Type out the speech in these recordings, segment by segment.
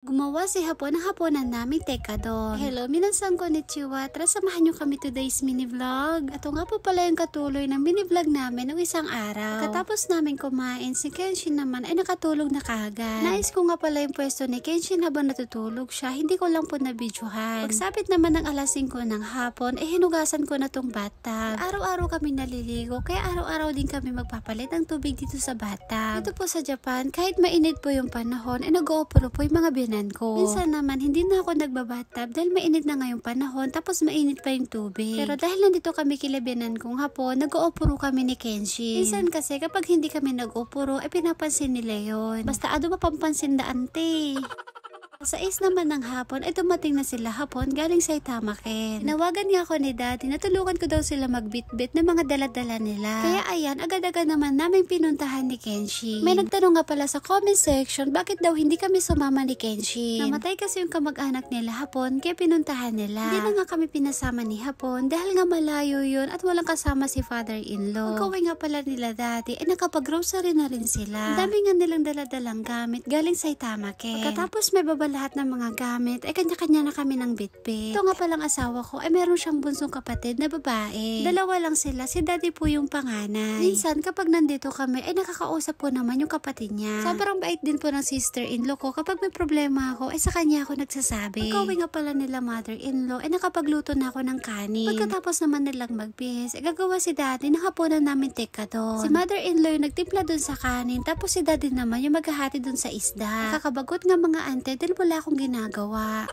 Gumawa si Hapon ng hapunan namin tekadon. Hello, minasan konnichiwa. Tara samahan nyo kami today's mini vlog. Ito nga po pala yung katuloy ng mini vlog namin ng isang araw. Katapos namin kumain, si Kenshin naman ay nakatulog na kaagad. Nais ko nga pala yung pwesto ni Kenshin habang natutulog siya. Hindi ko lang po nabidyohan. Pagsapit naman ng alas 5 ng hapon, hinugasan ko na tong bathtub. Araw-araw kami naliligo, kaya araw-araw din kami magpapalit ng tubig dito sa bathtub. Dito po sa Japan, kahit mainit po yung panahon, nag-oopero po yung mga ko. Minsan naman, hindi na ako nagbabathtub dahil mainit na ngayong panahon tapos mainit pa yung tubig. Pero dahil nandito kami kilabinan kong hapon, nag-oopuro kami ni Kenshin. Minsan kasi kapag hindi kami nag-oopuro, pinapansin nila yun. Basta ado mapampansin da ante. Sa 6 naman ng hapon ay dumating na sila hapon galing sa Itamaken. Tinawagan nga ako ni Daddy na tulungan ko daw sila magbitbit ng mga daladala nila. Kaya ayan, agad-agad naman namin pinuntahan ni Kenshin. May nagtanong nga pala sa comment section bakit daw hindi kami sumama ni Kenshin. Namatay kasi yung kamag-anak nila hapon kaya pinuntahan nila. Hindi na nga kami pinasama ni hapon dahil nga malayo yun at walang kasama si father-in-law. Pagkaway nga pala nila Daddy ay nakapag-grocery na rin sila. Ang dami nga nilang daladalang gamit galing sa Itamaken. Pagkatapos may lahat ng mga gamit ay kanya-kanya na kami ng bitbit. Ito nga palang asawa ko ay meron siyang bunsong kapatid na babae. Dalawa lang sila, si Daddy po yung panganay. Minsan kapag nandito kami ay nakakausap po naman yung kapatid niya. Sobrang bait din po ng sister-in-law ko. Kapag may problema ako ay sa kanya ako nagsasabi. Pagkawin nga pala nila mother-in-law ay nakapagluto na ako ng kanin. Pagkatapos naman nilang magbihis ay gagawa si Daddy ng hapunan namin tekadon. Si mother-in-law yung nagtimpla dun sa kanin tapos si Daddy naman yung maghahati dun sa isda. Kakabagot nga mga ante dahil wala akong ginagawa.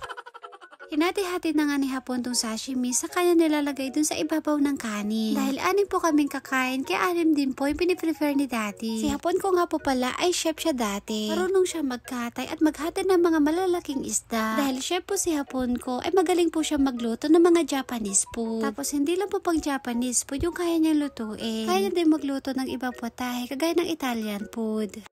Hinati-hati na nga ni Hapon tong sashimi sa kanya nilalagay dun sa ibabaw ng kanin. Dahil anim po kaming kakain, kaya anim din po yung piniprefer ni Daddy. Si Hapon ko nga po pala ay chef siya dati. Marunong siya magkatay at maghati ng mga malalaking isda. Dahil chef po si Hapon ko ay magaling po siya magluto ng mga Japanese food. Tapos hindi lang po pang Japanese food yung kaya niyang lutuin. Kaya niya din magluto ng ibang putahe kagaya ng Italian food.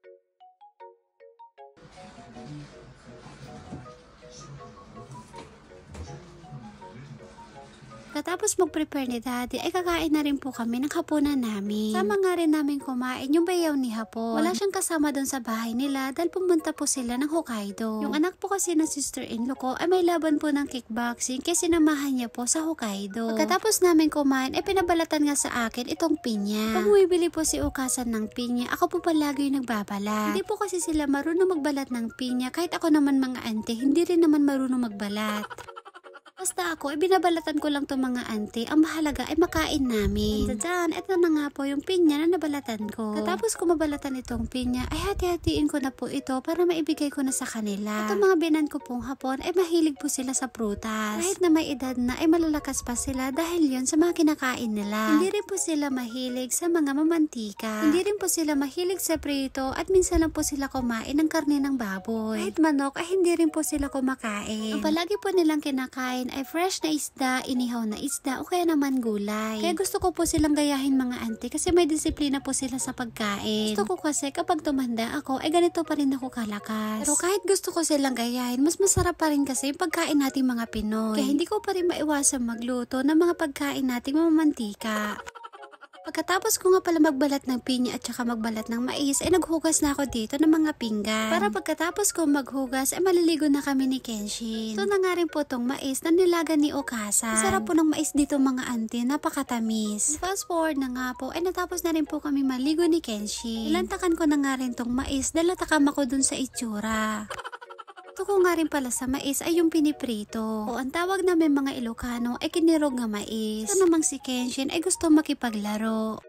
Katapos mag-prepare ni Daddy ay kakain na rin po kami ng hapunan namin. Sama nga rin namin kumain yung bayaw ni Hapon. Wala siyang kasama doon sa bahay nila dahil pumunta po sila ng Hokkaido. Yung anak po kasi ng sister-in-law ko ay may laban po ng kickboxing kaya sinamahan niya po sa Hokkaido. Pagkatapos namin kumain ay pinabalatan nga sa akin itong pinya. Pag bumibili po si Okasan ng pinya, ako po palagi yung nagbabalat. Hindi po kasi sila marunong magbalat ng pinya kahit ako naman mga ante, hindi rin naman marunong magbalat. Basta ako, binabalatan ko lang itong mga ante. Ang mahalaga ay makain namin. Tadaan, eto na nga po yung pinya na nabalatan ko. Katapos ko mabalatan itong pinya, ay hati-hatiin ko na po ito para maibigay ko na sa kanila. Itong mga binan ko pong hapon, ay mahilig po sila sa prutas. Kahit na may edad na, ay malalakas pa sila dahil yun sa mga kinakain nila. Hindi rin po sila mahilig sa mga mamantika. Hindi rin po sila mahilig sa prito at minsan lang po sila kumain ng karne ng baboy. Kahit manok, ay hindi rin po sila kumakain. Ang palagi po nilang kinakain ay fresh na isda, inihaw na isda, o kaya naman gulay. Kaya gusto ko po silang gayahin mga ante kasi may disiplina po sila sa pagkain. Gusto ko kasi kapag tumanda ako, ay ganito pa rin ako kalakas. Pero kahit gusto ko silang gayahin, mas masarap pa rin kasi yung pagkain nating mga Pinoy. Kaya hindi ko pa rin maiwasan magluto ng mga pagkain nating mamamantika. Pagkatapos ko nga pala magbalat ng pinya at saka magbalat ng mais, ay naghugas na ako dito ng mga pinggan. Para pagkatapos ko maghugas, ay maliligo na kami ni Kenshin. Ito na nga rin po tong mais na nilaga ni Okasan. Sarap po ng mais dito mga ante, napakatamis. Fast forward na nga po, ay natapos na rin po kami maligo ni Kenshin. Ilantakan ko na nga rin tong mais, dahil natakam ako dun sa itsura. Ito ko nga rin pala sa mais ay yung piniprito. O ang tawag namin mga Ilocano ay kinirog nga mais. Ito namang si Kenshin ay gusto makipaglaro.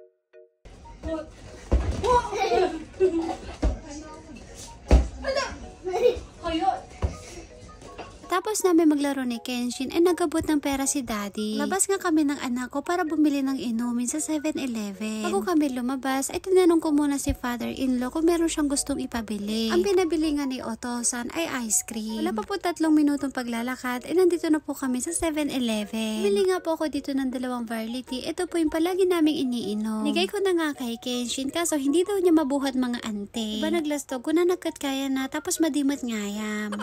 Tapos namin maglaro ni Kenshin ay nagabot ng pera si Daddy. Labas nga kami ng anak ko para bumili ng inumin sa 7-Eleven. Bago kami lumabas ay tinanong ko muna si father-in-law kung meron siyang gustong ipabili. Ang pinabili nga ni Otosan ay ice cream. Wala pa po 3 minutong paglalakad ay nandito na po kami sa 7-Eleven. Bumili nga po ako dito ng 2 variety. Ito po yung palagi naming iniinom. Nigay ko na nga kay Kenshin kaso hindi daw niya mabuhat mga ante. Iba naglastog ko na nagkat kaya na tapos madimat ngayam.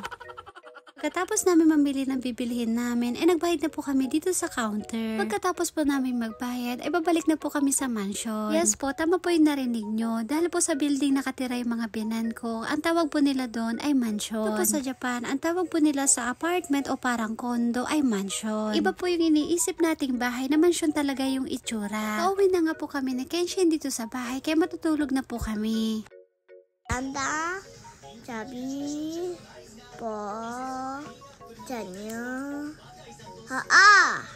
Katapos namin mamili ng bibilihin namin, nagbayad na po kami dito sa counter. Pagkatapos po namin magbayad, ay babalik na po kami sa mansion. Yes po, tama po yung narinig nyo. Dahil po sa building nakatira yung mga binan ko, ang tawag po nila doon ay mansion. Tapos sa Japan, ang tawag po nila sa apartment o parang kondo ay mansion. Iba po yung iniisip nating bahay na mansion talaga yung itsura. Pauwi na nga po kami na Kenshin dito sa bahay, kaya matutulog na po kami. Tanda, Jabi, Po, Janyo,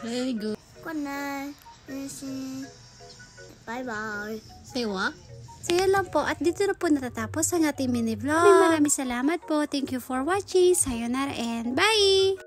Very good. Kona, bye-bye. Say what? So yun lang po, at dito na po natatapos ang ating mini vlog. Maraming salamat po. Thank you for watching. Sayonara and bye!